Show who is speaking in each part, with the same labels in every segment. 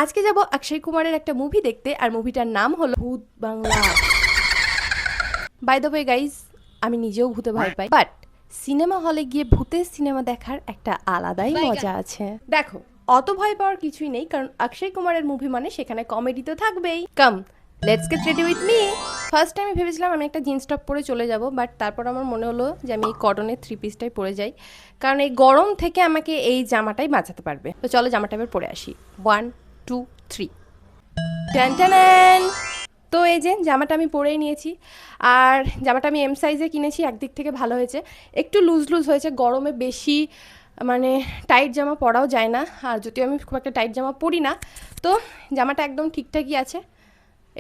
Speaker 1: আজকে যাব অক্ষয় কুমারের একটা মুভি দেখতে, আর মুভিটার নাম হলো Bhoot Bangla. By the way guys, আমি নিজেও ভূতে ভয় পাই, বাট সিনেমা হলে গিয়ে ভূতের সিনেমা দেখার একটা আলাদাই মজা আছে। দেখো, অত ভয় পাওয়ার কিছুই নেই, কারণ অক্ষয় কুমারের মুভি মানে সেখানে কমেডি তো থাকবেই। Come, let's get ready with me. First আমি ভেবেছিলাম আমি একটা জিন্স টপ পরে চলে যাব, বাট তারপর আমার মনে হলো যে আমি এই কটনের 3 পিসটাই পরে যাই, কারণ এই গরম থেকে আমাকে এই জামাটাই বাঁচাতে পারবে। তো চলো জামাটা এবার পরে আসি। 1 2 3 টান টান। তো এই যে জামাটা আমি পরেই নিয়েছি, আর জামাটা আমি এম সাইজে কিনেছি। একদিক থেকে ভালো হয়েছে, একটু লুজ লুজ হয়েছে। গরমে বেশি মানে টাইট জামা পরাও যায় না, আর যদিও আমি খুব একটা টাইট জামা পরি না, তো জামাটা একদম ঠিকঠাকই আছে।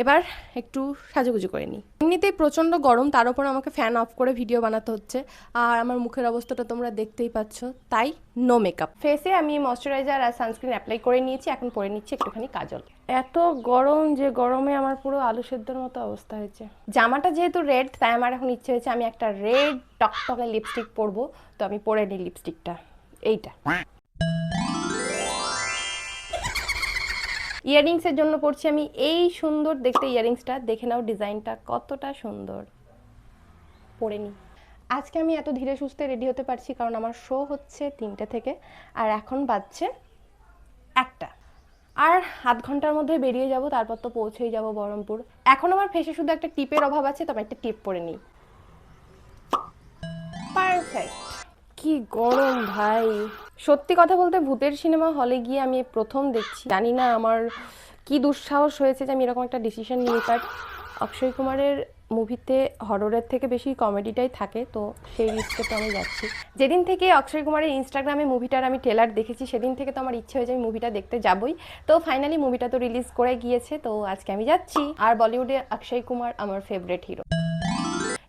Speaker 1: এবার একটু সাজুগুজু করে নিই। এমনিতেই প্রচণ্ড গরম, তার উপর আমাকে ফ্যান অফ করে ভিডিও বানাতে হচ্ছে, আর আমার মুখের অবস্থাটা তোমরা দেখতেই পাচ্ছ, তাই নো মেকআপ। ফেসে আমি ময়শ্চারাইজার আর সানস্ক্রিন অ্যাপ্লাই করে নিয়েছি, এখন পরে নিচ্ছি একটুখানি কাজল। এত গরম যে গরমে আমার পুরো আলু সেদ্ধর মতো অবস্থা হয়েছে। জামাটা যেহেতু রেড, তাই আমার এখন ইচ্ছে হয়েছে আমি একটা রেড টকটকে লিপস্টিক পরবো। তো আমি পরে নিই লিপস্টিকটা, এইটা। ইয়াররিংসের জন্য পড়ছি আমি এই সুন্দর দেখতে ইয়াররিংসটা। দেখে নাও ডিজাইনটা কতটা সুন্দর, পরে নিই। আজকে আমি এত ধীরে সুস্থে রেডি হতে পারছি কারণ আমার শো হচ্ছে 3টে থেকে, আর এখন বাজছে 1টা। আর আধ ঘন্টার মধ্যে বেরিয়ে যাব, তারপর তো পৌঁছেই যাব বহরমপুর। এখন আমার ফেসে শুধু একটা টিপের অভাব আছে, তবে একটা টিপ পরে নিই। পারফেক্ট। কি গরম ভাই, সত্যি কথা বলতে ভূতের সিনেমা হলে গিয়ে আমি প্রথম দেখছি। জানি না আমার কি দুঃসাহস হয়েছে যে আমি এরকম একটা ডিসিশন নিই, বাট অক্ষয় কুমারের মুভিতে হররের থেকে বেশি কমেডিটাই থাকে, তো সেই রিস্কে তো আমি যাচ্ছি। যেদিন থেকে অক্ষয় কুমারের ইনস্টাগ্রামে মুভিটার আমি ট্রেলার দেখেছি, সেদিন থেকে তো আমার ইচ্ছে হয়েছে আমি মুভিটা দেখতে যাবই। তো ফাইনালি মুভিটা তো রিলিজ করে গিয়েছে, তো আজকে আমি যাচ্ছি। আর বলিউডে অক্ষয় কুমার আমার ফেভারিট হিরো।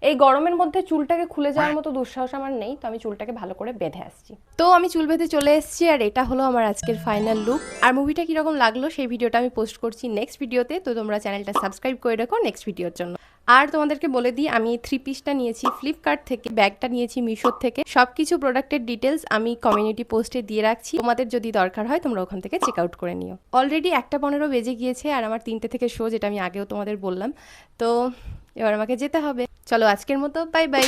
Speaker 1: এই গরমের মধ্যে চুলটাকে খুলে যাওয়ার মতো দুঃসাহস আমার নেই, তো আমি চুলটাকে ভালো করে বেঁধে আসছি। তো আমি চুল বেঁধে চলে এসেছি, আর এটা হলো আমার আজকের ফাইনাল লুক। আর মুভিটা কীরকম লাগলো সেই ভিডিওটা আমি পোস্ট করছি নেক্সট ভিডিওতে, তো তোমরা চ্যানেলটা সাবস্ক্রাইব করে রাখো নেক্সট ভিডিওর জন্য। আর তোমাদেরকে বলে দিই, আমি 3 পিসটা নিয়েছি ফ্লিপকার্ট থেকে, ব্যাগটা নিয়েছি মিশোর থেকে। সব কিছু প্রোডাক্টের ডিটেলস আমি কমিউনিটি পোস্টে দিয়ে রাখছি, তোমাদের যদি দরকার হয় তোমরা ওখান থেকে চেক আউট করে নিও। অলরেডি 1:15 বেজে গিয়েছে, আর আমার 3টে থেকে শো, যেটা আমি আগেও তোমাদের বললাম। তো এবার আমাকে যেতে হবে। চলো আজকের মতো বাই বাই।